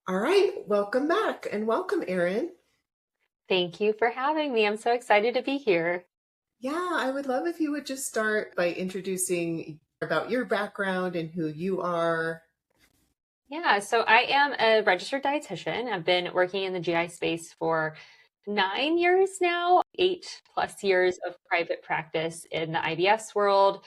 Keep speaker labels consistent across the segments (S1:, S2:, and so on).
S1: All right, welcome back and welcome, Erin.
S2: Thank you for having me. I'm so excited to be here.
S1: Yeah, I would love if you would just start by introducing about your background and who you are.
S2: Yeah, so I am a registered dietitian. I've been working in the GI space for 9 years now, 8+ years of private practice in the IBS world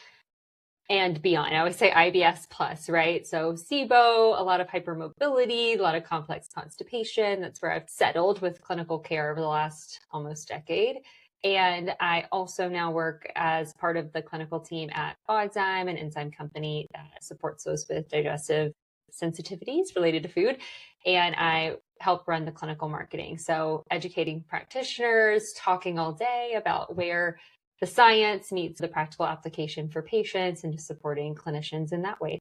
S2: and beyond. I always say IBS plus, right? So SIBO, a lot of hypermobility, a lot of complex constipation. That's where I've settled with clinical care over the last almost decade. And I also now work as part of the clinical team at Enzyme, an enzyme company that supports those with digestive sensitivities related to food. And I help run the clinical marketing. So educating practitioners, talking all day about where the science meets the practical application for patients and just supporting clinicians in that way.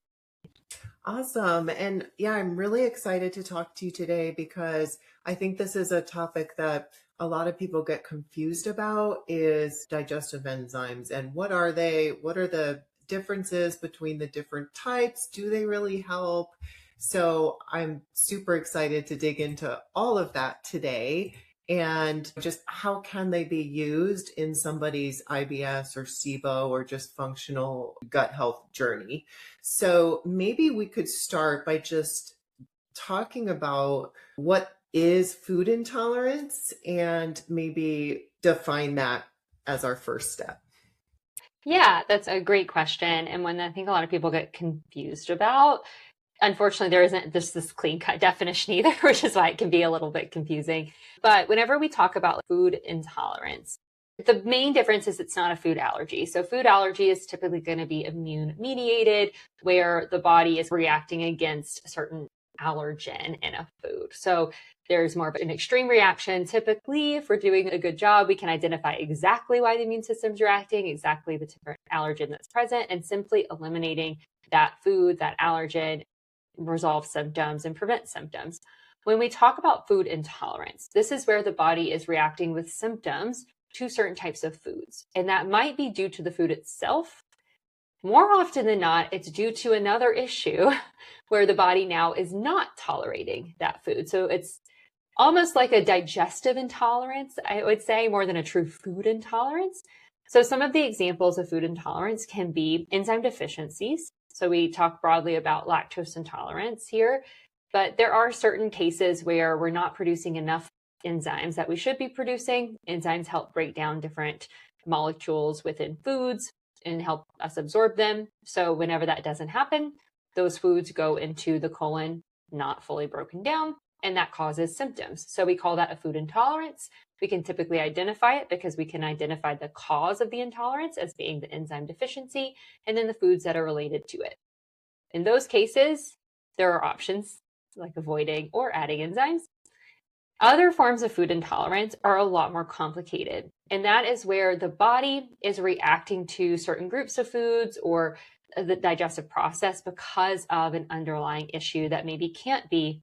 S1: Awesome. And yeah, I'm really excited to talk to you today because I think this is a topic that a lot of people get confused about is digestive enzymes and what are they? What are the differences between the different types? Do they really help? So I'm super excited to dig into all of that today and just how can they be used in somebody's IBS or SIBO or just functional gut health journey. So maybe we could start by just talking about what is food intolerance and maybe define that as our first step.
S2: Yeah, that's a great question, and one that I think a lot of people get confused about. Unfortunately, there isn't just this clean cut definition either, which is why it can be a little bit confusing. But whenever we talk about food intolerance, the main difference is it's not a food allergy. So food allergy is typically going to be immune mediated, where the body is reacting against a certain allergen in a food. So there's more of an extreme reaction. Typically, if we're doing a good job, we can identify exactly why the immune system's reacting, exactly the different allergen that's present, and simply eliminating that food, that allergen, resolve symptoms and prevent symptoms. When we talk about food intolerance, this is where the body is reacting with symptoms to certain types of foods. And that might be due to the food itself. More often than not, it's due to another issue where the body now is not tolerating that food. So it's almost like a digestive intolerance, I would say, more than a true food intolerance. So some of the examples of food intolerance can be enzyme deficiencies. So we talk broadly about lactose intolerance here, but there are certain cases where we're not producing enough enzymes that we should be producing. Enzymes help break down different molecules within foods and help us absorb them. So whenever that doesn't happen, those foods go into the colon not fully broken down, and that causes symptoms. So we call that a food intolerance. We can typically identify it because we can identify the cause of the intolerance as being the enzyme deficiency and then the foods that are related to it. In those cases, there are options like avoiding or adding enzymes. Other forms of food intolerance are a lot more complicated, and that is where the body is reacting to certain groups of foods or the digestive process because of an underlying issue that maybe can't be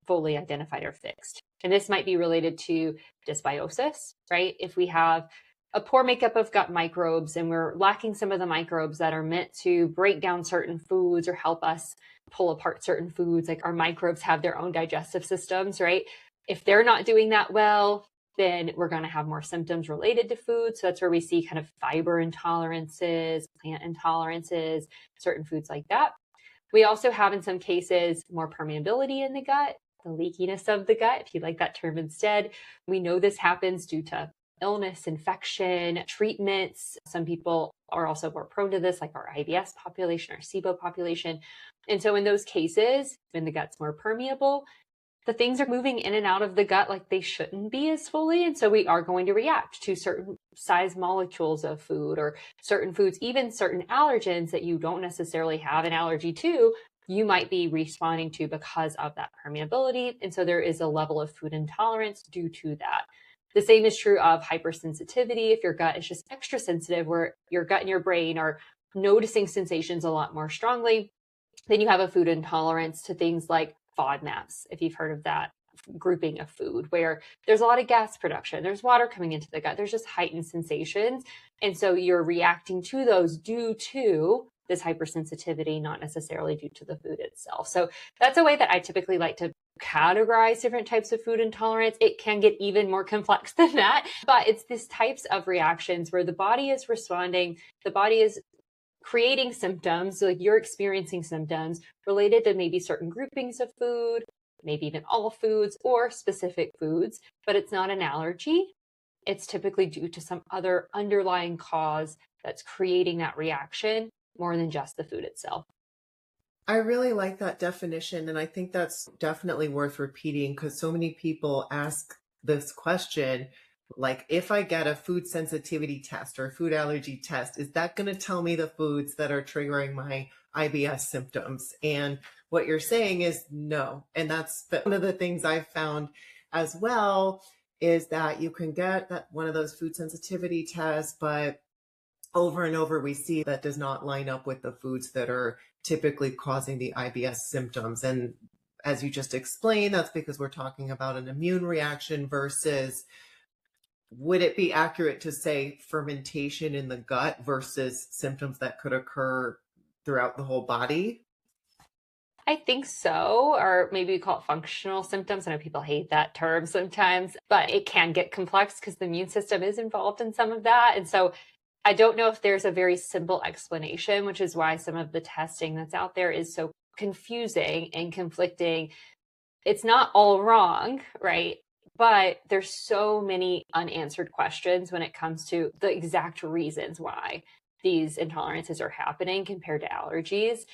S2: fully identified or fixed. And this might be related to dysbiosis, right? If we have a poor makeup of gut microbes and we're lacking some of the microbes that are meant to break down certain foods or help us pull apart certain foods, like our microbes have their own digestive systems, right? If they're not doing that well, then we're going to have more symptoms related to food. So that's where we see kind of fiber intolerances, plant intolerances, certain foods like that. We also have, in some cases, more permeability in the gut, the leakiness of the gut, if you like that term instead. We know this happens due to illness, infection, treatments. Some people are also more prone to this, like our IBS population, our SIBO population. And so in those cases, when the gut's more permeable, the things are moving in and out of the gut like they shouldn't be as fully. And so we are going to react to certain size molecules of food or certain foods, even certain allergens that you don't necessarily have an allergy to, you might be responding to because of that permeability. And so there is a level of food intolerance due to that. The same is true of hypersensitivity. If your gut is just extra sensitive, where your gut and your brain are noticing sensations a lot more strongly, then you have a food intolerance to things like FODMAPs, if you've heard of that grouping of food, where there's a lot of gas production, there's water coming into the gut, there's just heightened sensations. And so you're reacting to those due to this hypersensitivity, not necessarily due to the food itself. So that's a way that I typically like to categorize different types of food intolerance. It can get even more complex than that, but it's these types of reactions where the body is responding, the body is creating symptoms, so like you're experiencing symptoms related to maybe certain groupings of food, maybe even all foods or specific foods, but it's not an allergy. It's typically due to some other underlying cause that's creating that reaction more than just the food itself.
S1: I really like that definition, and I think that's definitely worth repeating because so many people ask this question, like, if I get a food sensitivity test or a food allergy test, is that going to tell me the foods that are triggering my IBS symptoms? And what you're saying is no. And one of the things I've found as well is that you can get that one of those food sensitivity tests, but over and over, we see that does not line up with the foods that are typically causing the IBS symptoms. And as you just explained, that's because we're talking about an immune reaction versus, would it be accurate to say fermentation in the gut versus symptoms that could occur throughout the whole body?
S2: I think so, or maybe we call it functional symptoms. I know people hate that term sometimes, but it can get complex because the immune system is involved in some of that. And so I don't know if there's a very simple explanation, which is why some of the testing that's out there is so confusing and conflicting. It's not all wrong, right? But there's so many unanswered questions when it comes to the exact reasons why these intolerances are happening compared to allergies,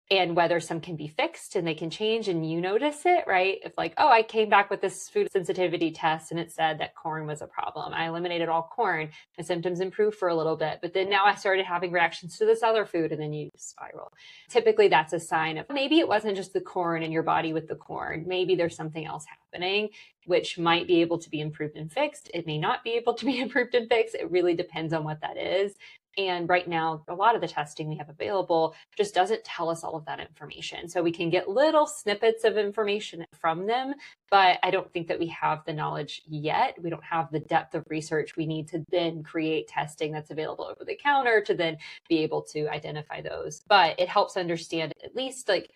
S2: and whether some can be fixed and they can change and you notice it, right? If like, oh, I came back with this food sensitivity test and it said that corn was a problem. I eliminated all corn. My symptoms improved for a little bit, but then now I started having reactions to this other food and then you spiral. Typically that's a sign of maybe it wasn't just the corn in your body with the corn. Maybe there's something else happening which might be able to be improved and fixed. It may not be able to be improved and fixed. It really depends on what that is. And right now, a lot of the testing we have available just doesn't tell us all of that information. So we can get little snippets of information from them, but I don't think that we have the knowledge yet. We don't have the depth of research we need to then create testing that's available over the counter to then be able to identify those. But it helps understand at least like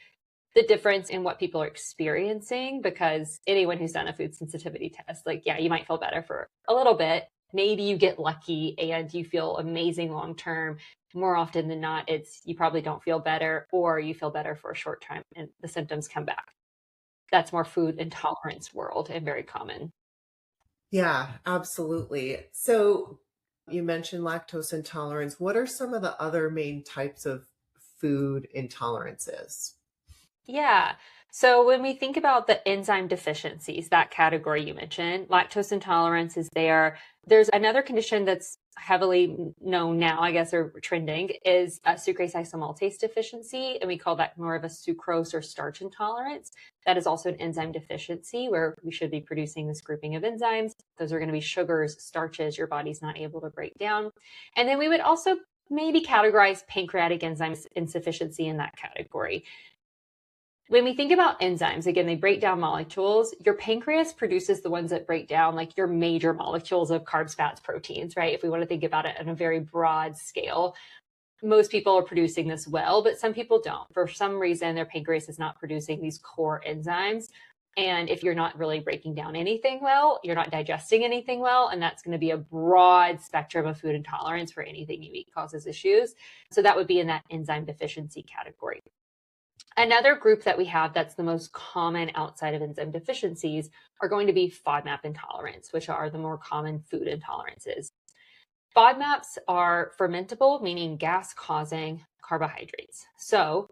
S2: the difference in what people are experiencing, because anyone who's done a food sensitivity test, like, yeah, you might feel better for a little bit. Maybe you get lucky and you feel amazing long term. More often than not, it's you probably don't feel better or you feel better for a short time and the symptoms come back. That's more food intolerance world and very common.
S1: Yeah, absolutely. So you mentioned lactose intolerance. What are some of the other main types of food intolerances?
S2: Yeah. So when we think about the enzyme deficiencies, that category you mentioned, lactose intolerance is there. There's another condition that's heavily known now, I guess, or trending is a sucrase isomaltase deficiency. And we call that more of a sucrose or starch intolerance. That is also an enzyme deficiency where we should be producing this grouping of enzymes. Those are going to be sugars, starches your body's not able to break down. And then we would also maybe categorize pancreatic enzyme insufficiency in that category. When we think about enzymes, again, they break down molecules. Your pancreas produces the ones that break down like your major molecules of carbs, fats, proteins, right? If we want to think about it on a very broad scale, most people are producing this well, but some people don't. For some reason, their pancreas is not producing these core enzymes. And if you're not really breaking down anything well, you're not digesting anything well, and that's going to be a broad spectrum of food intolerance for anything you eat causes issues. So that would be in that enzyme deficiency category. Another group that we have that's the most common outside of enzyme deficiencies are going to be FODMAP intolerance, which are the more common food intolerances. FODMAPs are fermentable, meaning gas-causing carbohydrates. So,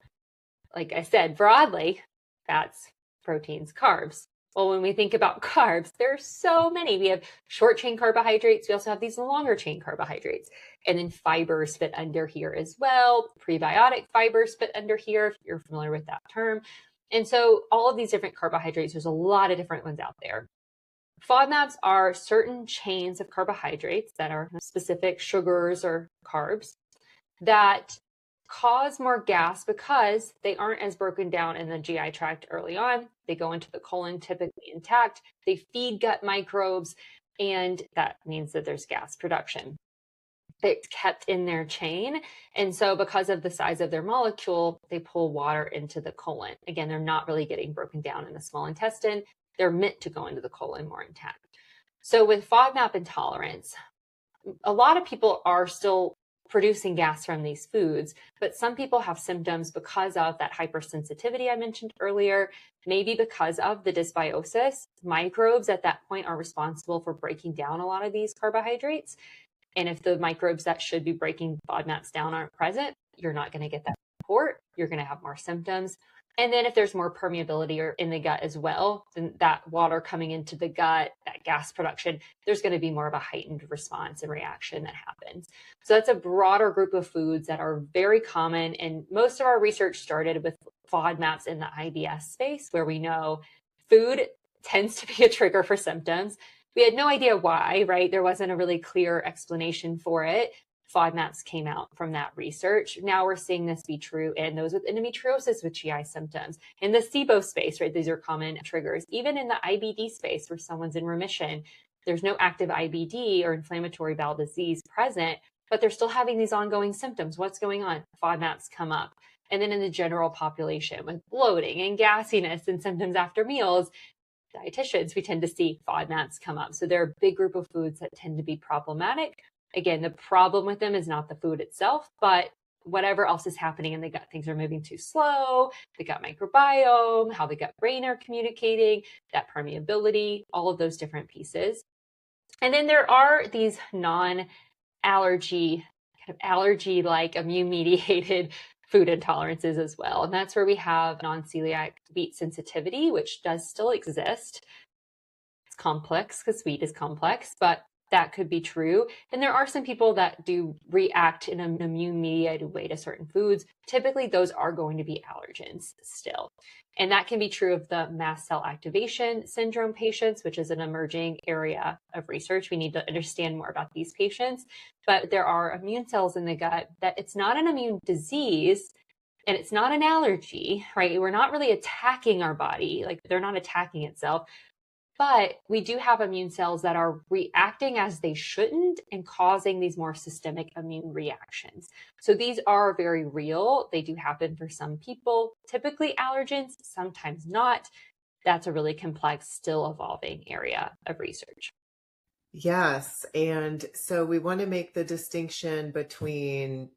S2: like I said, broadly, fats, proteins, carbs. Well, when we think about carbs, there are so many. We have short chain carbohydrates. We also have these longer chain carbohydrates. And then fibers fit under here as well. Prebiotic fibers fit under here, if you're familiar with that term. And so all of these different carbohydrates, there's a lot of different ones out there. FODMAPs are certain chains of carbohydrates that are specific sugars or carbs that cause more gas because they aren't as broken down in the GI tract early on. They go into the colon typically intact. They feed gut microbes, and that means that there's gas production. that's kept in their chain. And so because of the size of their molecule, they pull water into the colon. Again, they're not really getting broken down in the small intestine. They're meant to go into the colon more intact. So with FODMAP intolerance, a lot of people are still producing gas from these foods, but some people have symptoms because of that hypersensitivity I mentioned earlier, maybe because of the dysbiosis. Microbes at that point are responsible for breaking down a lot of these carbohydrates. And if the microbes that should be breaking FODMAPs down aren't present, you're not going to get that support. You're going to have more symptoms. And then if there's more permeability or in the gut as well, then that water coming into the gut, that gas production, there's going to be more of a heightened response and reaction that happens. So that's a broader group of foods that are very common. And most of our research started with FODMAPs in the IBS space, where we know food tends to be a trigger for symptoms. We had no idea why, right? There wasn't a really clear explanation for it. FODMAPs came out from that research. Now we're seeing this be true in those with endometriosis with GI symptoms. In the SIBO space, right, these are common triggers. Even in the IBD space where someone's in remission, there's no active IBD or inflammatory bowel disease present, but they're still having these ongoing symptoms. What's going on? FODMAPs come up. And then in the general population with bloating and gassiness and symptoms after meals, dietitians, we tend to see FODMAPs come up. So they're a big group of foods that tend to be problematic. Again, the problem with them is not the food itself, but whatever else is happening in the gut. Things are moving too slow, the gut microbiome, how the gut brain are communicating, that permeability, all of those different pieces. And then there are these non-allergy, kind of allergy-like immune-mediated food intolerances as well. And that's where we have non-celiac wheat sensitivity, which does still exist. It's complex because wheat is complex, but that could be true. And there are some people that do react in an immune-mediated way to certain foods. Typically, those are going to be allergens still. And that can be true of the mast cell activation syndrome patients, which is an emerging area of research. We need to understand more about these patients. But there are immune cells in the gut that it's not an immune disease and it's not an allergy, right? We're not really attacking our body, like they're not attacking itself. But we do have immune cells that are reacting as they shouldn't and causing these more systemic immune reactions. So these are very real. They do happen for some people, typically allergens, sometimes not. That's a really complex, still evolving area of research.
S1: Yes. And so we want to make the distinction between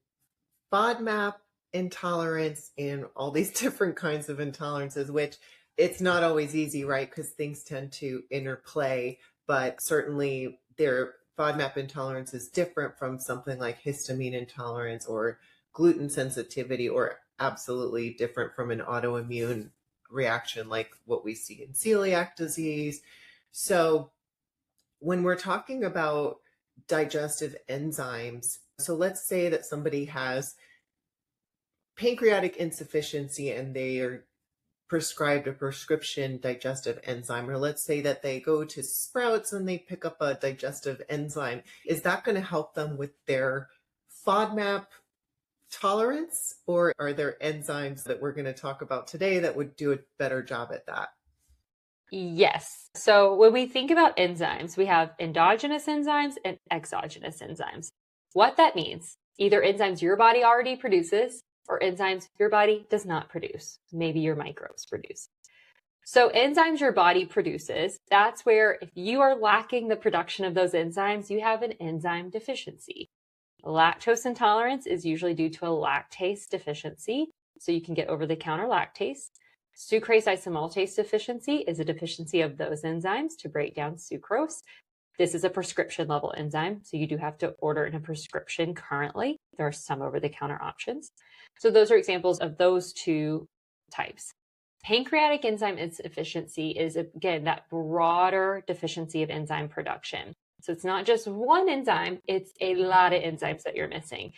S1: FODMAP intolerance and all these different kinds of intolerances, which it's not always easy, right? Because things tend to interplay, but certainly their FODMAP intolerance is different from something like histamine intolerance or gluten sensitivity, or absolutely different from an autoimmune reaction like what we see in celiac disease. So when we're talking about digestive enzymes, so let's say that somebody has pancreatic insufficiency and they are prescribed a prescription digestive enzyme, or let's say that they go to Sprouts and they pick up a digestive enzyme, is that going to help them with their FODMAP tolerance, or are there enzymes that we're going to talk about today that would do a better job at that?
S2: Yes. So when we think about enzymes, we have endogenous enzymes and exogenous enzymes. What that means, either enzymes your body already produces or enzymes your body does not produce. Maybe your microbes produce. So enzymes your body produces, that's where if you are lacking the production of those enzymes, you have an enzyme deficiency. Lactose intolerance is usually due to a lactase deficiency, so you can get over-the-counter lactase. Sucrase isomaltase deficiency is a deficiency of those enzymes to break down sucrose. This is a prescription level enzyme, so you do have to order in a prescription currently. There are some over-the-counter options. So those are examples of those two types. Pancreatic enzyme insufficiency is, again, that broader deficiency of enzyme production. So it's not just one enzyme, it's a lot of enzymes that you're missing.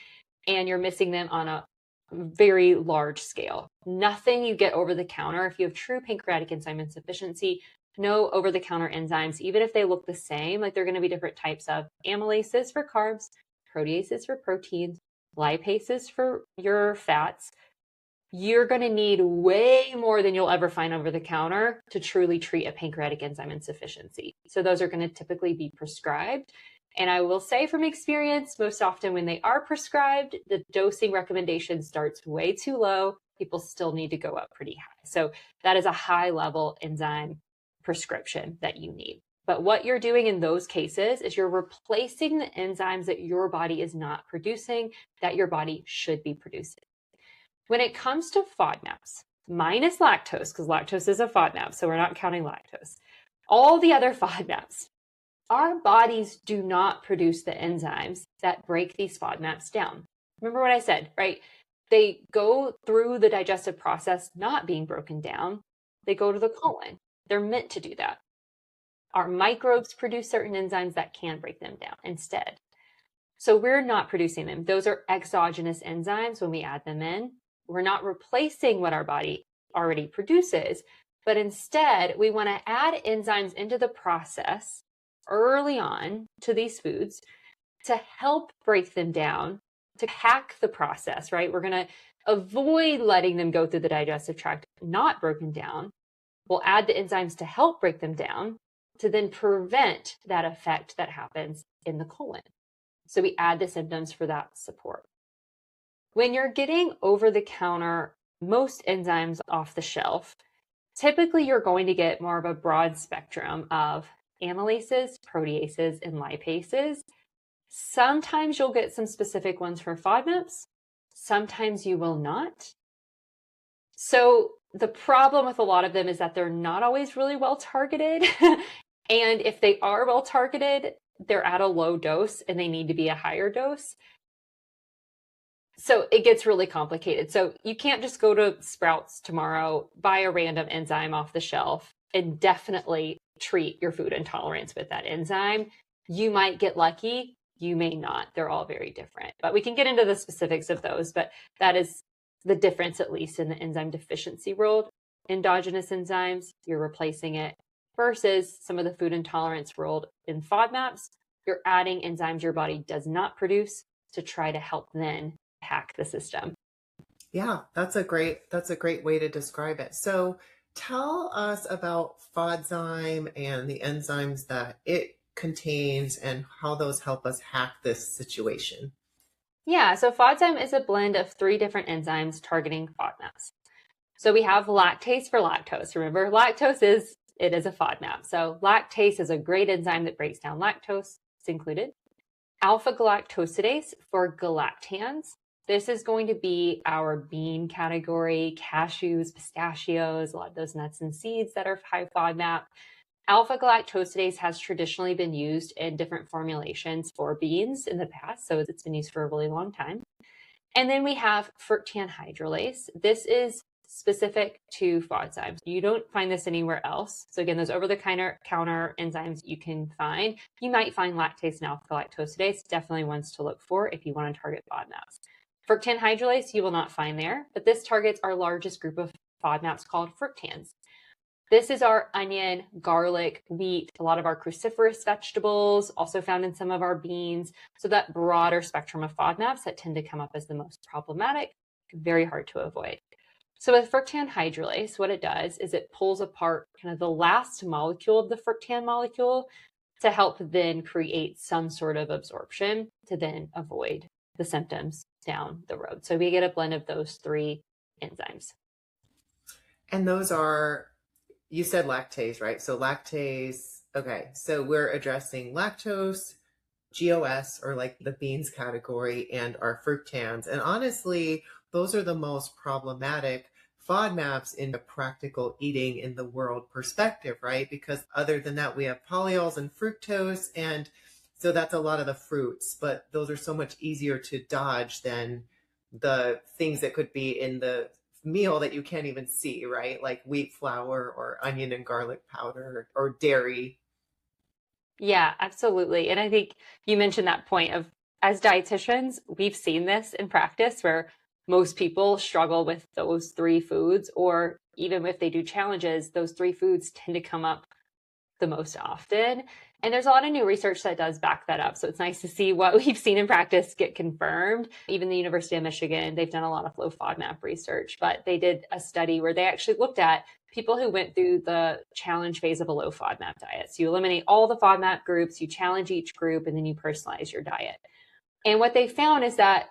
S2: And you're missing them on a very large scale. Nothing you get over the counter. If you have true pancreatic enzyme insufficiency, no over the counter enzymes, even if they look the same, like they're going to be different types of amylases for carbs, proteases for proteins, lipases for your fats. You're going to need way more than you'll ever find over the counter to truly treat a pancreatic enzyme insufficiency. So those are going to typically be prescribed. And I will say from experience, most often when they are prescribed, the dosing recommendation starts way too low. People still need to go up pretty high. So that is a high level enzyme prescription that you need. But what you're doing in those cases is you're replacing the enzymes that your body is not producing, that your body should be producing. When it comes to FODMAPs, minus lactose, because lactose is a FODMAP, so we're not counting lactose, all the other FODMAPs, our bodies do not produce the enzymes that break these FODMAPs down. Remember what I said, right? They go through the digestive process not being broken down. They go to the colon. They're meant to do that. Our microbes produce certain enzymes that can break them down instead. So we're not producing them. Those are exogenous enzymes when we add them in. We're not replacing what our body already produces, but instead we want to add enzymes into the process early on to these foods to help break them down, to hack the process, right? We're going to avoid letting them go through the digestive tract not broken down. We'll add the enzymes to help break them down to then prevent that effect that happens in the colon. So we add the symptoms for that support. When you're getting over the counter, most enzymes off the shelf, typically you're going to get more of a broad spectrum of amylases, proteases, and lipases. Sometimes you'll get some specific ones for FODMAPs. Sometimes you will not. So the problem with a lot of them is that they're not always really well targeted. And if they are well targeted, they're at a low dose and they need to be a higher dose. So it gets really complicated. So you can't just go to Sprouts tomorrow, buy a random enzyme off the shelf, and definitely treat your food intolerance with that enzyme. You might get lucky, you may not. They're all very different. But we can get into the specifics of those, but that is the difference, at least in the enzyme deficiency world. Endogenous enzymes, you're replacing it, versus some of the food intolerance world in FODMAPs, you're adding enzymes your body does not produce to try to help then hack the system.
S1: Yeah, that's a great way to describe it. So tell us about FODzyme and the enzymes that it contains and how those help us hack this situation.
S2: Yeah, so FODzyme is a blend of 3 different enzymes targeting FODMAPs. So we have lactase for lactose. Remember, lactose is a FODMAP. So lactase is a great enzyme that breaks down lactose. It's included. Alpha-galactosidase for galactans. This is going to be our bean category, cashews, pistachios, a lot of those nuts and seeds that are high FODMAP. Alpha-galactosidase has traditionally been used in different formulations for beans in the past, so it's been used for a really long time. And then we have fructan hydrolase. This is specific to FODzymes. You don't find this anywhere else. So again, those over-the-counter enzymes you can find. You might find lactase and alpha-galactosidase, definitely ones to look for if you want to target FODMAPs. Fructan hydrolase you will not find there, but this targets our largest group of FODMAPs called fructans. This is our onion, garlic, wheat, a lot of our cruciferous vegetables, also found in some of our beans. So that broader spectrum of FODMAPs that tend to come up as the most problematic, very hard to avoid. So with fructan hydrolase, what it does is it pulls apart kind of the last molecule of the fructan molecule to help then create some sort of absorption to then avoid the symptoms down the road. So we get a blend of those 3 enzymes.
S1: And those are, you said lactase, right? So lactase, okay. So we're addressing lactose, GOS, or like the beans category, and our fructans. And honestly, those are the most problematic FODMAPs in the practical eating in the world perspective, right? Because other than that, we have polyols and fructose, and so that's a lot of the fruits, but those are so much easier to dodge than the things that could be in the meal that you can't even see, right? Like wheat flour or onion and garlic powder or dairy.
S2: Yeah, absolutely. And I think you mentioned that point of, as dietitians, we've seen this in practice where most people struggle with those 3 foods, or even if they do challenges, those 3 foods tend to come up the most often. And there's a lot of new research that does back that up. So it's nice to see what we've seen in practice get confirmed. Even the University of Michigan, they've done a lot of low FODMAP research, but they did a study where they actually looked at people who went through the challenge phase of a low FODMAP diet. So you eliminate all the FODMAP groups, you challenge each group, and then you personalize your diet. And what they found is that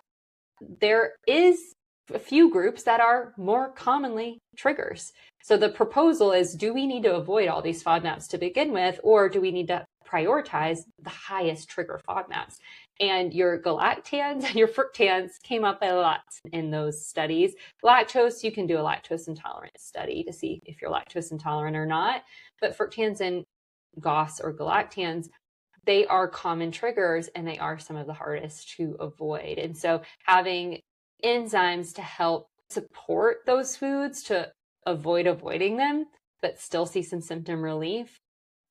S2: there is a few groups that are more commonly triggers. So the proposal is, do we need to avoid all these FODMAPs to begin with, or do we need to prioritize the highest trigger FODMAPs? And your galactans and your fructans came up a lot in those studies. Lactose, you can do a lactose intolerance study to see if you're lactose intolerant or not. But fructans and GOS or galactans, they are common triggers and they are some of the hardest to avoid. And so having enzymes to help support those foods to avoid avoiding them, but still see some symptom relief,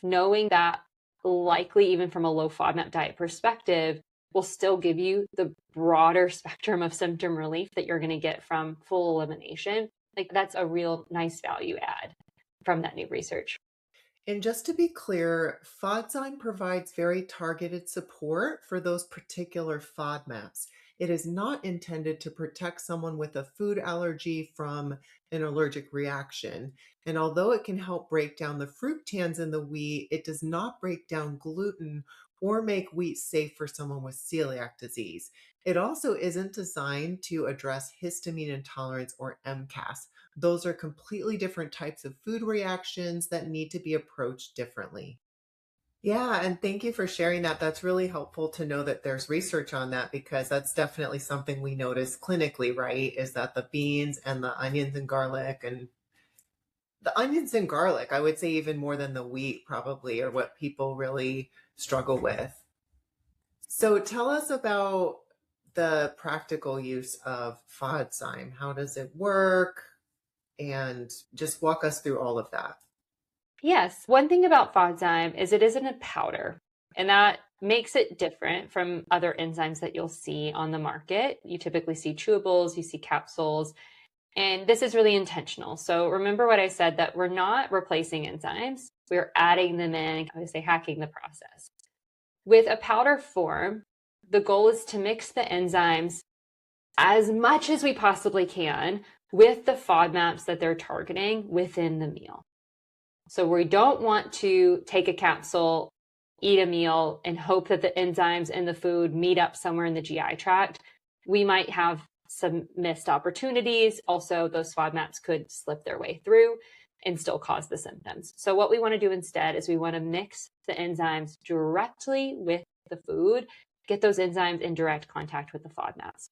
S2: knowing that likely even from a low FODMAP diet perspective, will still give you the broader spectrum of symptom relief that you're going to get from full elimination. Like that's a real nice value add from that new research.
S1: And just to be clear, FODzyme provides very targeted support for those particular FODMAPs. It is not intended to protect someone with a food allergy from an allergic reaction. And although it can help break down the fructans in the wheat, it does not break down gluten or make wheat safe for someone with celiac disease. It also isn't designed to address histamine intolerance or MCAS. Those are completely different types of food reactions that need to be approached differently. Yeah, and thank you for sharing that. That's really helpful to know that there's research on that because that's definitely something we notice clinically, right? Is that the beans and the onions and garlic and the onions and garlic, I would say even more than the wheat probably are what people really struggle with. So tell us about the practical use of FODzyme. How does it work? And just walk us through all of that.
S2: Yes, one thing about FODzyme is it isn't a powder, and that makes it different from other enzymes that you'll see on the market. You typically see chewables, you see capsules, and this is really intentional. So remember what I said, that we're not replacing enzymes, we're adding them in, I would say hacking the process. With a powder form, the goal is to mix the enzymes as much as we possibly can with the FODMAPs that they're targeting within the meal. So we don't want to take a capsule, eat a meal, and hope that the enzymes in the food meet up somewhere in the GI tract. We might have some missed opportunities. Also, those FODMAPs could slip their way through and still cause the symptoms. So what we want to do instead is we want to mix the enzymes directly with the food, get those enzymes in direct contact with the FODMAPs.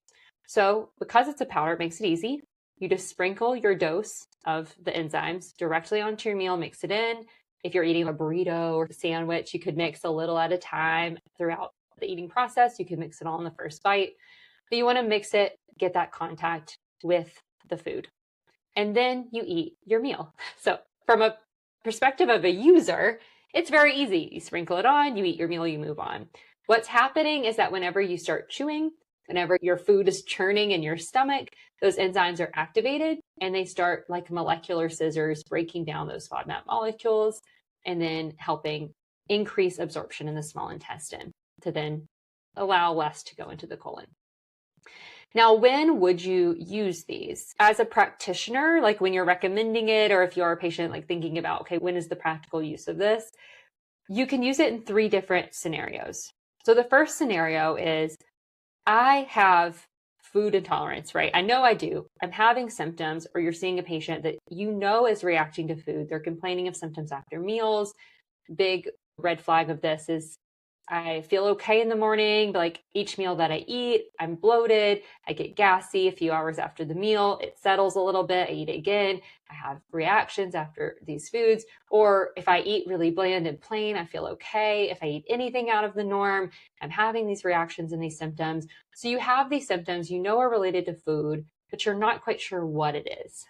S2: So because it's a powder, it makes it easy. You just sprinkle your dose of the enzymes directly onto your meal, mix it in. If you're eating a burrito or a sandwich, you could mix a little at a time throughout the eating process. You could mix it all in the first bite. But you want to mix it, get that contact with the food. And then you eat your meal. So from a perspective of a user, it's very easy. You sprinkle it on, you eat your meal, you move on. What's happening is that whenever you start chewing, whenever your food is churning in your stomach, those enzymes are activated and they start like molecular scissors breaking down those FODMAP molecules and then helping increase absorption in the small intestine to then allow less to go into the colon. Now, when would you use these? As a practitioner, like when you're recommending it, or if you're a patient, like thinking about, okay, when is the practical use of this? You can use it in 3 different scenarios. So the first scenario is, I have food intolerance, right? I know I do. I'm having symptoms, or you're seeing a patient that you know is reacting to food. They're complaining of symptoms after meals. Big red flag of this is I feel okay in the morning, but like each meal that I eat, I'm bloated. I get gassy a few hours after the meal. It settles a little bit. I eat it again. I have reactions after these foods. Or if I eat really bland and plain, I feel okay. If I eat anything out of the norm, I'm having these reactions and these symptoms. So you have these symptoms you know are related to food, but you're not quite sure what it is.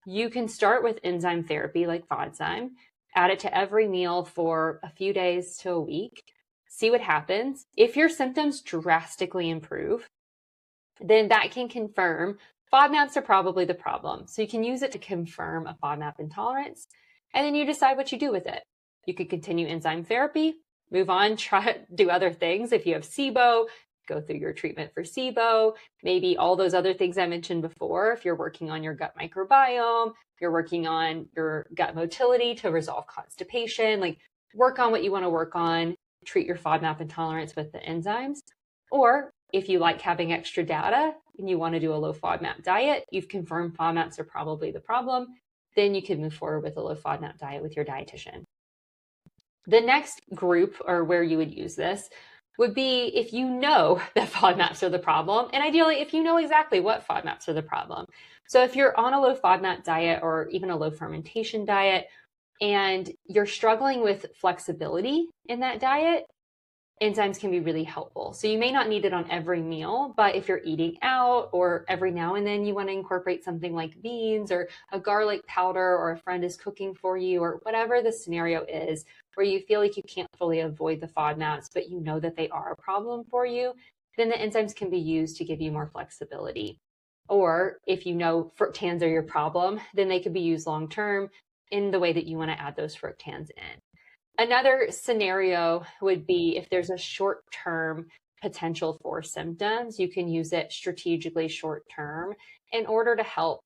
S2: You can start with enzyme therapy like FODzyme, add it to every meal for a few days to a week. See what happens. If your symptoms drastically improve, then that can confirm FODMAPs are probably the problem. So you can use it to confirm a FODMAP intolerance, and then you decide what you do with it. You could continue enzyme therapy, move on, try to do other things. If you have SIBO, go through your treatment for SIBO, maybe all those other things I mentioned before. If you're working on your gut microbiome, if you're working on your gut motility to resolve constipation, like work on what you want to work on, treat your FODMAP intolerance with the enzymes. Or if you like having extra data and you want to do a low FODMAP diet, you've confirmed FODMAPs are probably the problem, then you can move forward with a low FODMAP diet with your dietitian. The next group, or where you would use this, would be if you know that FODMAPs are the problem, and ideally if you know exactly what FODMAPs are the problem. So if you're on a low FODMAP diet or even a low fermentation diet, and you're struggling with flexibility in that diet, enzymes can be really helpful. So you may not need it on every meal, but if you're eating out or every now and then you want to incorporate something like beans or a garlic powder, or a friend is cooking for you, or whatever the scenario is where you feel like you can't fully avoid the FODMAPs, but you know that they are a problem for you, then the enzymes can be used to give you more flexibility. Or if you know fructans are your problem, then they could be used long term in the way that you want to add those fructans in. Another scenario would be if there's a short-term potential for symptoms, you can use it strategically short-term in order to help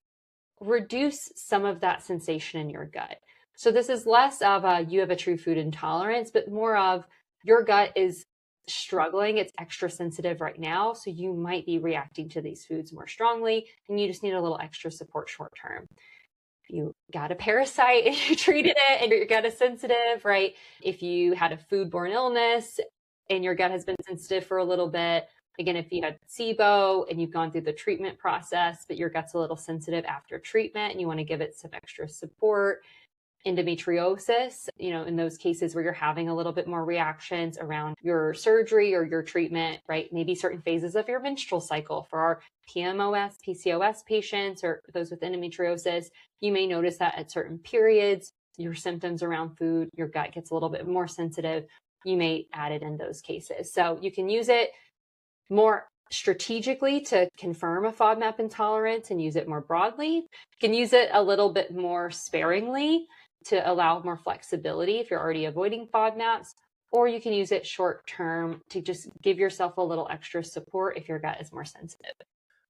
S2: reduce some of that sensation in your gut. So this is less of a you have a true food intolerance, but more of your gut is struggling. It's extra sensitive right now. So you might be reacting to these foods more strongly, and you just need a little extra support short-term. You got a parasite and you treated it and your gut is sensitive, right? If you had a foodborne illness and your gut has been sensitive for a little bit, again, if you had SIBO and you've gone through the treatment process, but your gut's a little sensitive after treatment and you want to give it some extra support. Endometriosis, in those cases where you're having a little bit more reactions around your surgery or your treatment, right? Maybe certain phases of your menstrual cycle for our PMOS, PCOS patients, or those with endometriosis, you may notice that at certain periods, your symptoms around food, your gut gets a little bit more sensitive. You may add it in those cases. So you can use it more strategically to confirm a FODMAP intolerance and use it more broadly. You can use it a little bit more sparingly to allow more flexibility if you're already avoiding FODMAPs, or you can use it short term to just give yourself a little extra support if your gut is more sensitive.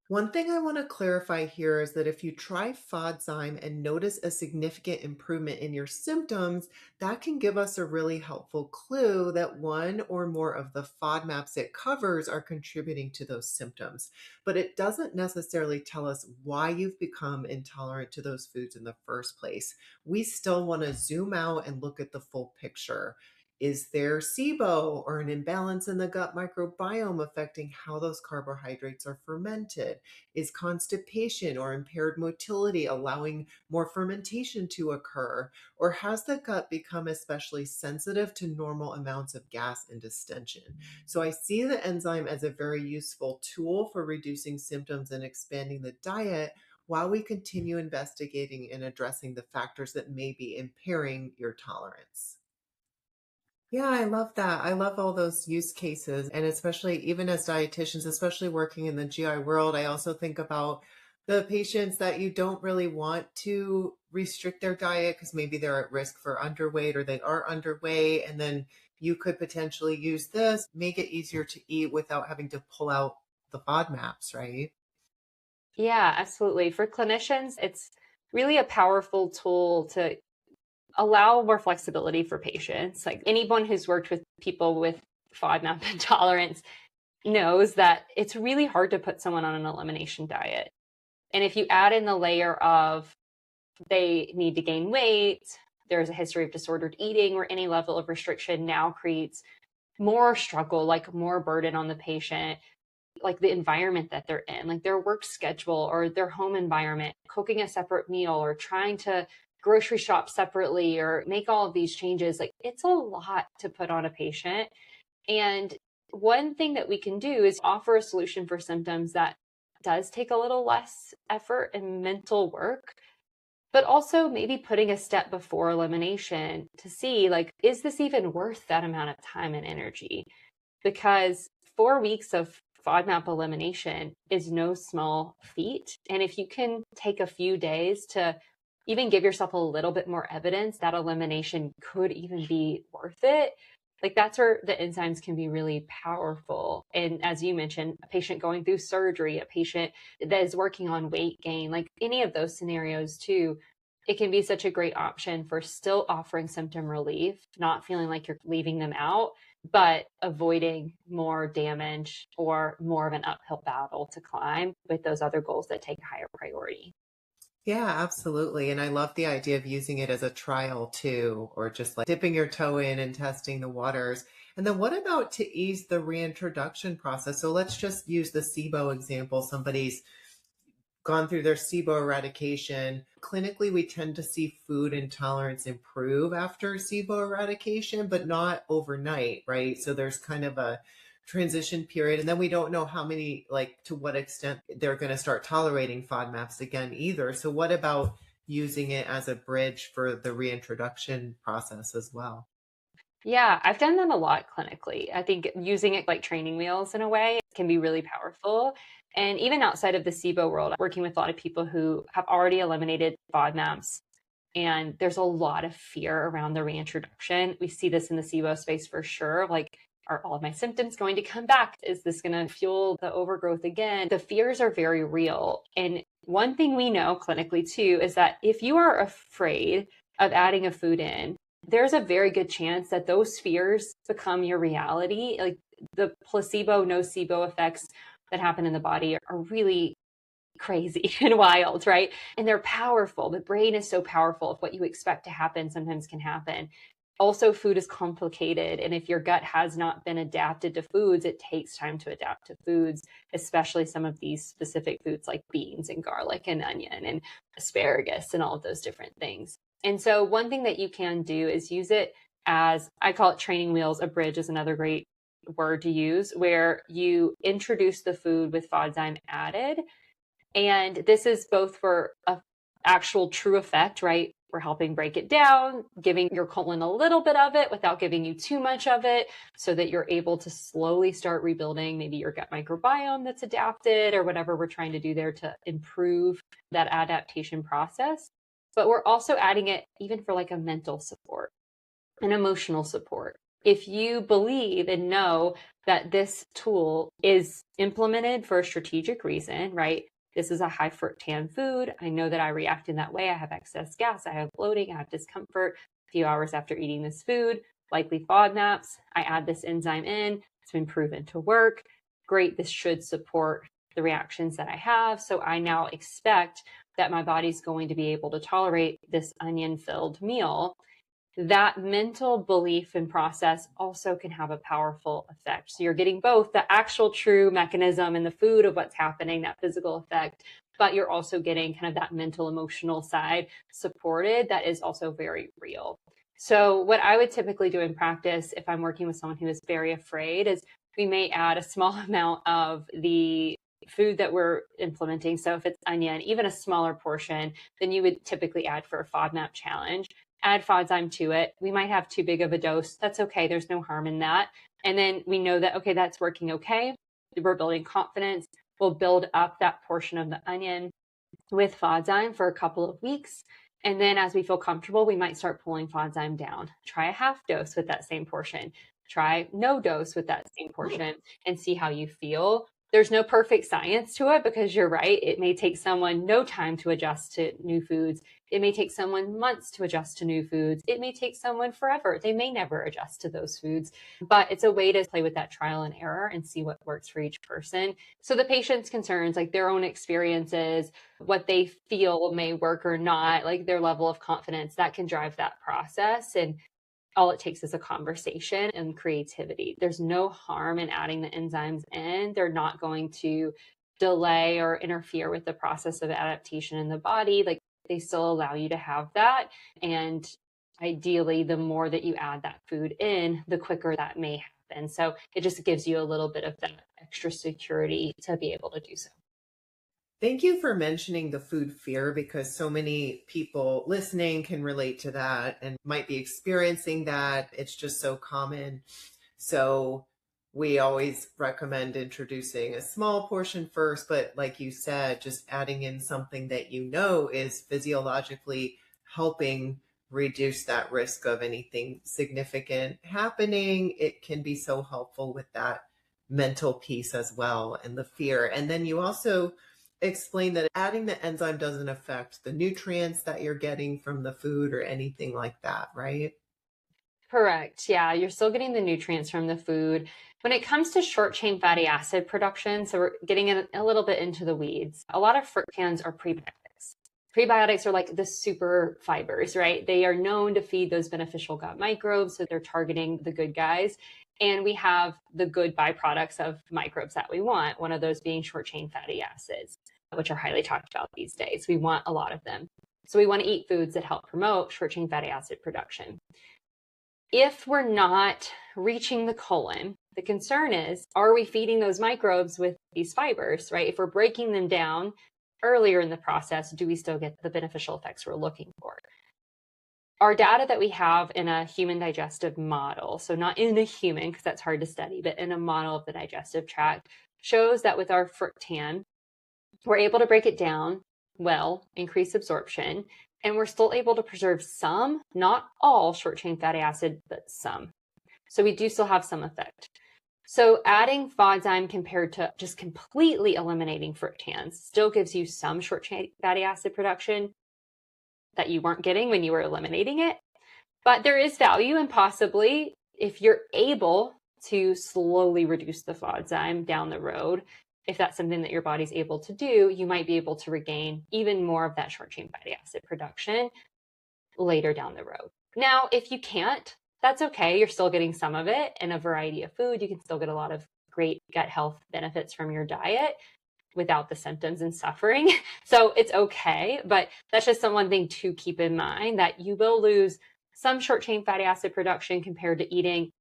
S1: One thing I want to clarify here is that if you try FODzyme and notice a significant improvement in your symptoms, that can give us a really helpful clue that one or more of the FODMAPs it covers are contributing to those symptoms. But it doesn't necessarily tell us why you've become intolerant to those foods in the first place. We still want to zoom out and look at the full picture. Is there SIBO or an imbalance in the gut microbiome affecting how those carbohydrates are fermented? Is constipation or impaired motility allowing more fermentation to occur? Or has the gut become especially sensitive to normal amounts of gas and distension? So I see the enzyme as a very useful tool for reducing symptoms and expanding the diet while we continue investigating and addressing the factors that may be impairing your tolerance. Yeah, I love that. I love all those use cases. And especially even as dietitians, especially working in the GI world, I also think about the patients that you don't really want to restrict their diet because maybe they're at risk for underweight or they are underweight. And then you could potentially use this, make it easier to eat without having to pull out the FODMAPs, right?
S2: Yeah, absolutely. For clinicians, it's really a powerful tool to allow more flexibility for patients. Like anyone who's worked with people with FODMAP intolerance knows that it's really hard to put someone on an elimination diet. And if you add in the layer of they need to gain weight, there's a history of disordered eating, where any level of restriction now creates more struggle, like more burden on the patient, like the environment that they're in, like their work schedule or their home environment, cooking a separate meal or trying to grocery shop separately or make all of these changes. Like it's a lot to put on a patient. And one thing that we can do is offer a solution for symptoms that does take a little less effort and mental work, but also maybe putting a step before elimination to see, like, is this even worth that amount of time and energy? Because 4 weeks of FODMAP elimination is no small feat. And if you can take a few days to even give yourself a little bit more evidence that elimination could even be worth it, Like that's where the enzymes can be really powerful. And as you mentioned, a patient going through surgery, a patient that is working on weight gain, like any of those scenarios too, it can be such a great option for still offering symptom relief, not feeling like you're leaving them out, but avoiding more damage or more of an uphill battle to climb with those other goals that take a higher priority.
S1: Yeah, absolutely. And I love the idea of using it as a trial too, or just like dipping your toe in and testing the waters. And then what about to ease the reintroduction process? So let's just use the SIBO example. Somebody's gone through their SIBO eradication. Clinically, we tend to see food intolerance improve after SIBO eradication, but not overnight, right? So there's kind of a transition period. And then we don't know how many, like to what extent they're going to start tolerating FODMAPs again either. So what about using it as a bridge for the reintroduction process as well?
S2: Yeah, I've done them a lot clinically. I think using it like training wheels in a way can be really powerful. And even outside of the SIBO world, working with a lot of people who have already eliminated FODMAPs, and there's a lot of fear around the reintroduction. We see this in the SIBO space for sure. Like, are all of my symptoms going to come back? Is this going to fuel the overgrowth again? The fears are very real. And one thing we know clinically too is that if you are afraid of adding a food in, there's a very good chance that those fears become your reality. Like the placebo nocebo effects that happen in the body are really crazy and wild, right? And they're powerful. The brain is so powerful. If what you expect to happen sometimes can happen. Also, food is complicated. And if your gut has not been adapted to foods, it takes time to adapt to foods, especially some of these specific foods like beans and garlic and onion and asparagus and all of those different things. And so, one thing that you can do is use it as I call it training wheels. A bridge is another great word to use, where you introduce the food with FODzyme added, and this is both for a actual true effect, right? We're helping break it down, giving your colon a little bit of it without giving you too much of it so that you're able to slowly start rebuilding maybe your gut microbiome that's adapted or whatever we're trying to do there to improve that adaptation process. But we're also adding it even for like a mental support, an emotional support. If you believe and know that this tool is implemented for a strategic reason, right? This is a high fructan food. I know that I react in that way. I have excess gas. I have bloating. I have discomfort a few hours after eating this food, likely FODMAPs. I add this enzyme in. It's been proven to work. Great. This should support the reactions that I have. So I now expect that my body's going to be able to tolerate this onion-filled meal. That mental belief and process also can have a powerful effect. So you're getting both the actual true mechanism in the food of what's happening, that physical effect, but you're also getting kind of that mental, emotional side supported that is also very real. So what I would typically do in practice if I'm working with someone who is very afraid is we may add a small amount of the food that we're implementing. So if it's onion, even a smaller portion than you would typically add for a FODMAP challenge, add FODzyme to it. We might have too big of a dose. That's okay. There's no harm in that. And then we know that, okay, that's working okay. We're building confidence. We'll build up that portion of the onion with FODzyme for a couple of weeks. And then as we feel comfortable, we might start pulling FODzyme down. Try a half dose with that same portion. Try no dose with that same portion and see how you feel. There's no perfect science to it because you're right. It may take someone no time to adjust to new foods. It may take someone months to adjust to new foods. It may take someone forever. They may never adjust to those foods, but it's a way to play with that trial and error and see what works for each person. So the patient's concerns, like their own experiences, what they feel may work or not, like their level of confidence, that can drive that process. And all it takes is a conversation and creativity. There's no harm in adding the enzymes in. They're not going to delay or interfere with the process of adaptation in the body. Like they still allow you to have that. And ideally, the more that you add that food in, the quicker that may happen. So it just gives you a little bit of that extra security to be able to do so.
S1: Thank you for mentioning the food fear because so many people listening can relate to that and might be experiencing that. It's just so common. So we always recommend introducing a small portion first, but like you said, just adding in something that you know is physiologically helping reduce that risk of anything significant happening. It can be so helpful with that mental piece as well and the fear. And then you also explain that adding the enzyme doesn't affect the nutrients that you're getting from the food or anything like that, right?
S2: Correct. Yeah, you're still getting the nutrients from the food. When it comes to short chain fatty acid production, so we're getting a little bit into the weeds. A lot of fructans are prebiotics. Prebiotics are like the super fibers, right? They are known to feed those beneficial gut microbes, so they're targeting the good guys. And we have the good byproducts of microbes that we want, one of those being short chain fatty acids, which are highly talked about these days. We want a lot of them. So we want to eat foods that help promote short chain fatty acid production. If we're not reaching the colon, the concern is, are we feeding those microbes with these fibers, right? If we're breaking them down earlier in the process, do we still get the beneficial effects we're looking for? Our data that we have in a human digestive model, so not in a human because that's hard to study, but in a model of the digestive tract, shows that with our fructan, we're able to break it down well, increase absorption, and we're still able to preserve some, not all short chain fatty acid, but some. So we do still have some effect. So adding FODzyme compared to just completely eliminating fructans still gives you some short chain fatty acid production that you weren't getting when you were eliminating it. But there is value in possibly, if you're able to slowly reduce the FODzyme down the road, if that's something that your body's able to do, you might be able to regain even more of that short chain fatty acid production later down the road. Now, if you can't, that's okay. You're still getting some of it in a variety of food. You can still get a lot of great gut health benefits from your diet without the symptoms and suffering. So it's okay, but that's just one thing to keep in mind, that you will lose some short chain fatty acid production compared to eating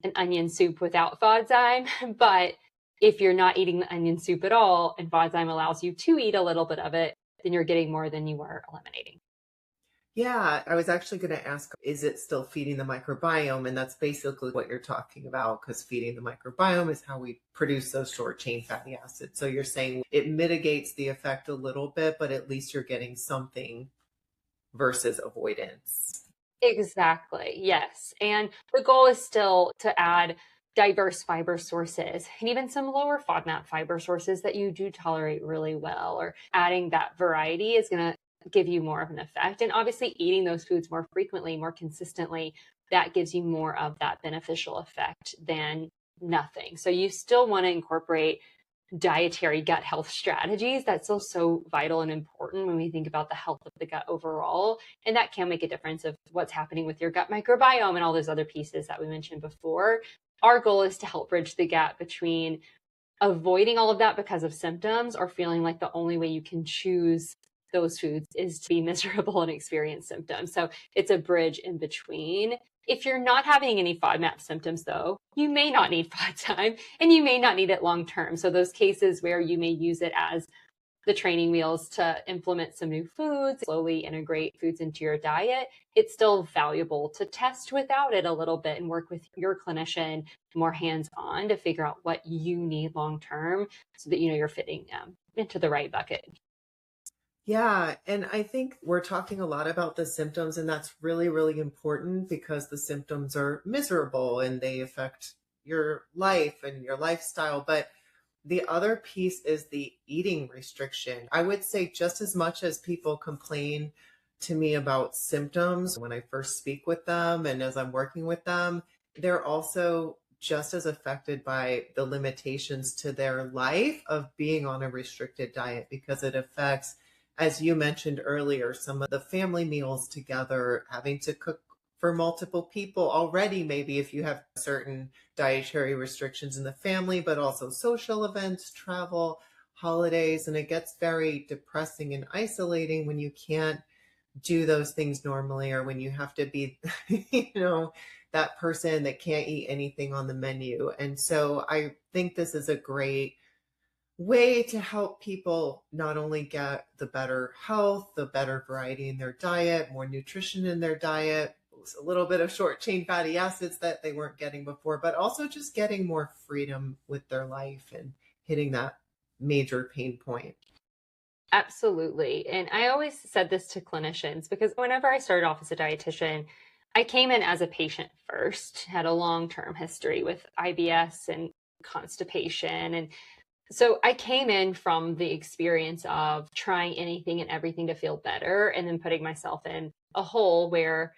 S2: an onion soup without FODzyme. But if you're not eating the onion soup at all and FODzyme allows you to eat a little bit of it, then you're getting more than you were eliminating.
S1: Yeah, I was actually going to ask, is it still feeding the microbiome? And that's basically what you're talking about, because feeding the microbiome is how we produce those short chain fatty acids. So you're saying it mitigates the effect a little bit, but at least you're getting something versus avoidance.
S2: Exactly. Yes. And the goal is still to add diverse fiber sources and even some lower FODMAP fiber sources that you do tolerate really well, or adding that variety is going to give you more of an effect. And obviously eating those foods more frequently, more consistently, that gives you more of that beneficial effect than nothing. So you still want to incorporate dietary gut health strategies. That's still so vital and important when we think about the health of the gut overall. And that can make a difference of what's happening with your gut microbiome and all those other pieces that we mentioned before. Our goal is to help bridge the gap between avoiding all of that because of symptoms, or feeling like the only way you can choose those foods is to be miserable and experience symptoms. So it's a bridge in between. If you're not having any FODMAP symptoms, though, you may not need FODzyme and you may not need it long term. So those cases where you may use it as the training wheels to implement some new foods, slowly integrate foods into your diet, it's still valuable to test without it a little bit and work with your clinician more hands-on to figure out what you need long term, so that you know you're fitting into the right bucket.
S1: Yeah, and I think we're talking a lot about the symptoms, and that's really, really important because the symptoms are miserable and they affect your life and your lifestyle. But the other piece is the eating restriction. I would say just as much as people complain to me about symptoms when I first speak with them and as I'm working with them, they're also just as affected by the limitations to their life of being on a restricted diet, because it affects, as you mentioned earlier, some of the family meals together, having to cook for multiple people already, maybe if you have certain dietary restrictions in the family, but also social events, travel, holidays. And it gets very depressing and isolating when you can't do those things normally, or when you have to be, that person that can't eat anything on the menu. And so I think this is a great way to help people not only get the better health, the better variety in their diet, more nutrition in their diet, a little bit of short chain fatty acids that they weren't getting before, but also just getting more freedom with their life and hitting that major pain point.
S2: Absolutely. And I always said this to clinicians because whenever I started off as a dietitian, I came in as a patient first, had a long-term history with IBS and constipation. And so I came in from the experience of trying anything and everything to feel better and then putting myself in a hole where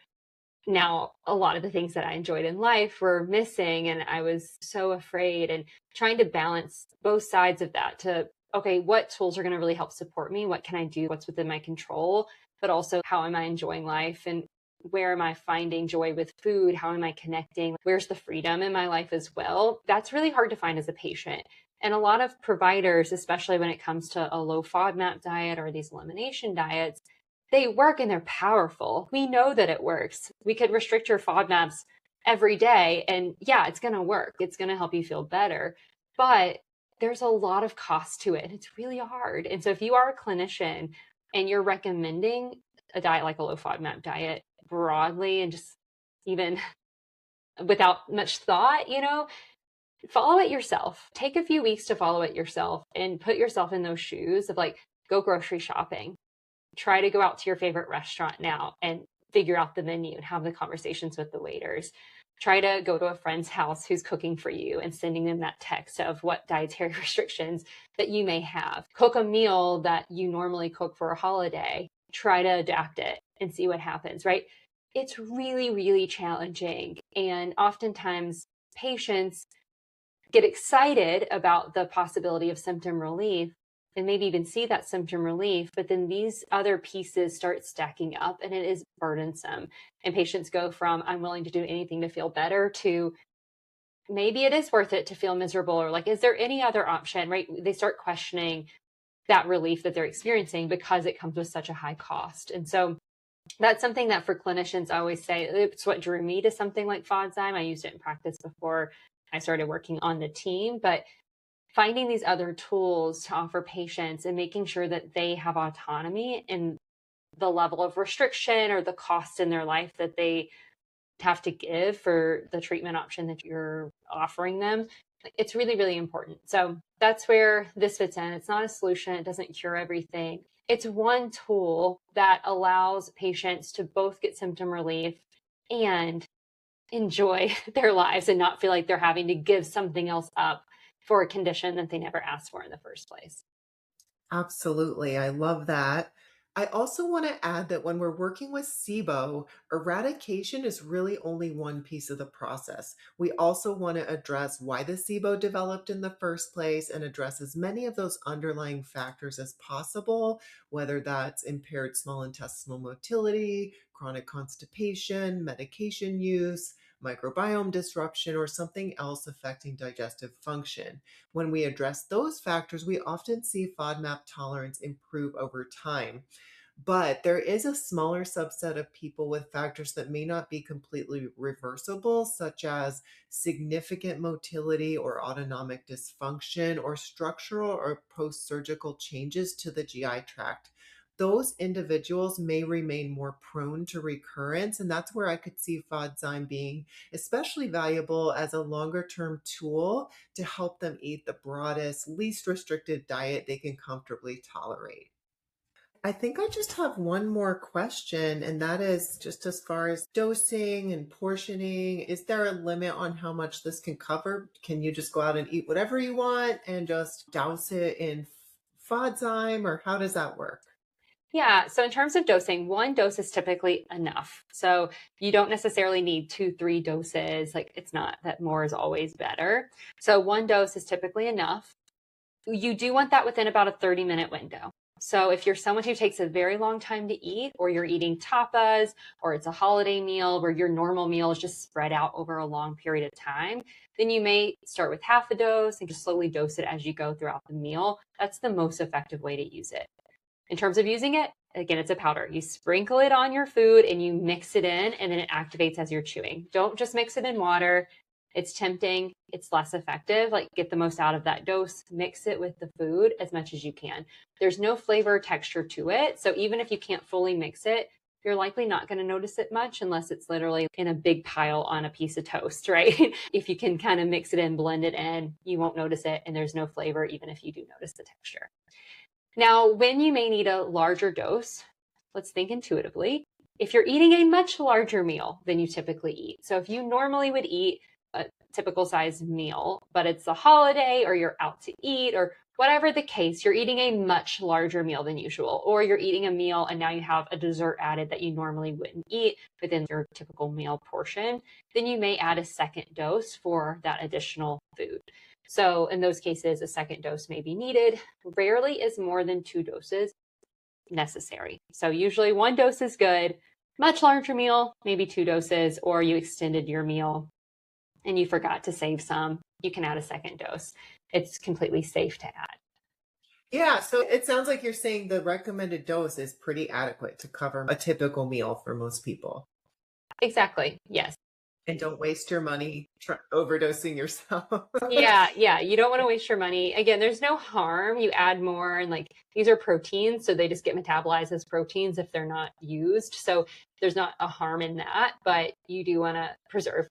S2: now a lot of the things that I enjoyed in life were missing. And I was so afraid and trying to balance both sides of that to, okay, what tools are going to really help support me? What can I do? What's within my control? But also, how am I enjoying life? And where am I finding joy with food? How am I connecting? Where's the freedom in my life as well? That's really hard to find as a patient. And a lot of providers, especially when it comes to a low FODMAP diet or these elimination diets, they work and they're powerful. We know that it works. We could restrict your FODMAPs every day and yeah, it's going to work. It's going to help you feel better. But there's a lot of cost to it and it's really hard. And so if you are a clinician and you're recommending a diet like a low FODMAP diet broadly and just even without much thought, follow it yourself. Take a few weeks to follow it yourself and put yourself in those shoes of like, go grocery shopping, try to go out to your favorite restaurant now and figure out the menu and have the conversations with the waiters. Try to go to a friend's house who's cooking for you and sending them that text of what dietary restrictions that you may have. Cook a meal that you normally cook for a holiday. Try to adapt it and see what happens, right? It's really, really challenging. And oftentimes patients get excited about the possibility of symptom relief and maybe even see that symptom relief, but then these other pieces start stacking up and it is burdensome. And patients go from, I'm willing to do anything to feel better to maybe it is worth it to feel miserable, or like, is there any other option, right? They start questioning that relief that they're experiencing because it comes with such a high cost. And so that's something that for clinicians, I always say it's what drew me to something like FODzyme. I used it in practice before I started working on the team, but finding these other tools to offer patients and making sure that they have autonomy in the level of restriction or the cost in their life that they have to give for the treatment option that you're offering them. It's really, really important. So that's where this fits in. It's not a solution. It doesn't cure everything. It's one tool that allows patients to both get symptom relief and enjoy their lives and not feel like they're having to give something else up for a condition that they never asked for in the first place.
S1: Absolutely. I love that. I also want to add that when we're working with SIBO, eradication is really only one piece of the process. We also want to address why the SIBO developed in the first place and address as many of those underlying factors as possible, whether that's impaired small intestinal motility, chronic constipation, medication use, microbiome disruption, or something else affecting digestive function. When we address those factors, we often see FODMAP tolerance improve over time. But there is a smaller subset of people with factors that may not be completely reversible, such as significant motility or autonomic dysfunction or structural or post surgical changes to the GI tract. Those individuals may remain more prone to recurrence, and that's where I could see FODzyme being especially valuable as a longer term tool to help them eat the broadest, least restricted diet they can comfortably tolerate. I think I just have one more question, and that is just as far as dosing and portioning. Is there a limit on how much this can cover? Can you just go out and eat whatever you want and just douse it in FODzyme, or how does that work?
S2: Yeah. So in terms of dosing, one dose is typically enough. So you don't necessarily need two, three doses. Like it's not that more is always better. So one dose is typically enough. You do want that within about a 30-minute window. So if you're someone who takes a very long time to eat, or you're eating tapas, or it's a holiday meal where your normal meal is just spread out over a long period of time, then you may start with half a dose and just slowly dose it as you go throughout the meal. That's the most effective way to use it. In terms of using it, again, it's a powder. You sprinkle it on your food and you mix it in, and then it activates as you're chewing. Don't just mix it in water. It's tempting. It's less effective. Like get the most out of that dose, mix it with the food as much as you can. There's no flavor or texture to it. So even if you can't fully mix it, you're likely not going to notice it much unless it's literally in a big pile on a piece of toast, right? If you can kind of mix it in, blend it in, you won't notice it. And there's no flavor, even if you do notice the texture. Now, when you may need a larger dose, let's think intuitively. If you're eating a much larger meal than you typically eat, so if you normally would eat a typical size meal, but it's a holiday or you're out to eat or whatever the case, you're eating a much larger meal than usual, or you're eating a meal and now you have a dessert added that you normally wouldn't eat within your typical meal portion, then you may add a second dose for that additional food. So in those cases, a second dose may be needed. Rarely is more than 2 doses necessary. So usually 1 dose is good. Much larger meal, maybe 2 doses, or you extended your meal and you forgot to save some, you can add a second dose. It's completely safe to add.
S1: Yeah, so it sounds like you're saying the recommended dose is pretty adequate to cover a typical meal for most people.
S2: Exactly. Yes.
S1: And don't waste your money overdosing yourself.
S2: Yeah. You don't want to waste your money. Again, there's no harm. You add more, and like these are proteins, so they just get metabolized as proteins if they're not used. So there's not a harm in that, but you do want to preserve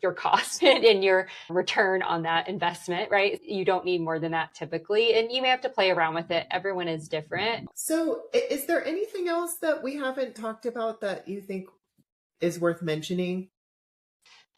S2: your cost and your return on that investment, right? You don't need more than that typically, and you may have to play around with it. Everyone is different.
S1: So, is there anything else that we haven't talked about that you think is worth mentioning?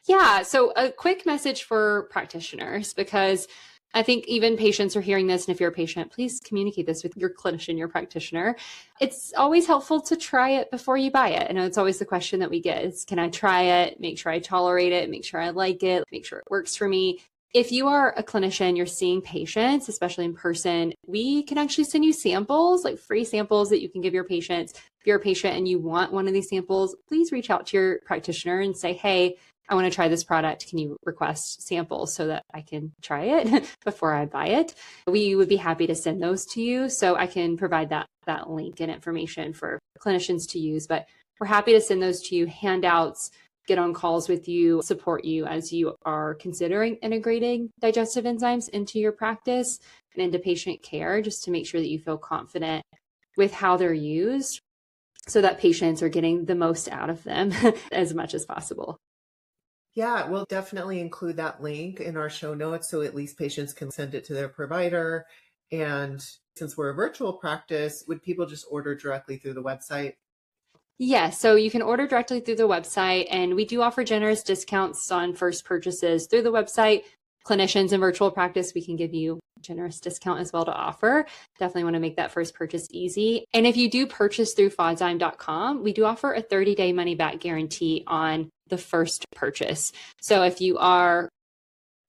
S2: Yeah. So a quick message for practitioners, because I think even patients are hearing this. And if you're a patient, please communicate this with your clinician, your practitioner. It's always helpful to try it before you buy it. I know it's always the question that we get is, can I try it? Make sure I tolerate it, make sure I like it, make sure it works for me. If you are a clinician, you're seeing patients, especially in person, we can actually send you samples, like free samples that you can give your patients. If you're a patient and you want one of these samples, please reach out to your practitioner and say, hey, I want to try this product. Can you request samples so that I can try it before I buy it? We would be happy to send those to you. So I can provide that link and information for clinicians to use, but we're happy to send those to you, handouts, get on calls with you, support you as you are considering integrating digestive enzymes into your practice and into patient care, just to make sure that you feel confident with how they're used so that patients are getting the most out of them as much as possible.
S1: Yeah, we'll definitely include that link in our show notes so at least patients can send it to their provider. And since we're a virtual practice, would people just order directly through the website?
S2: Yes, so you can order directly through the website, and we do offer generous discounts on first purchases through the website. Clinicians in virtual practice, we can give you generous discount as well to offer. Definitely want to make that first purchase easy. And if you do purchase through fodzyme.com, we do offer a 30-day money-back guarantee on the first purchase. So if you are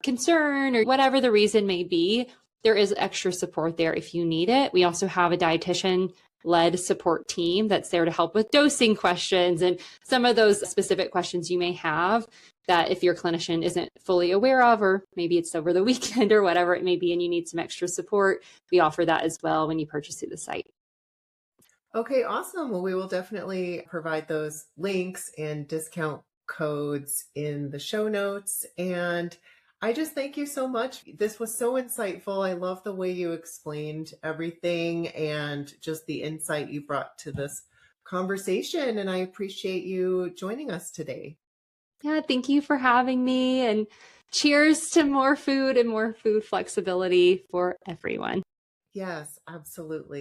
S2: concerned or whatever the reason may be, there is extra support there if you need it. We also have a dietitian led support team that's there to help with dosing questions and some of those specific questions you may have that if your clinician isn't fully aware of, or maybe it's over the weekend or whatever it may be, and you need some extra support, we offer that as well when you purchase through the site.
S1: Okay, awesome. Well, we will definitely provide those links and discount codes in the show notes. And I just thank you so much. This was so insightful. I love the way you explained everything and just the insight you brought to this conversation. And I appreciate you joining us today.
S2: Yeah, thank you for having me, and cheers to more food and more food flexibility for everyone.
S1: Yes, absolutely.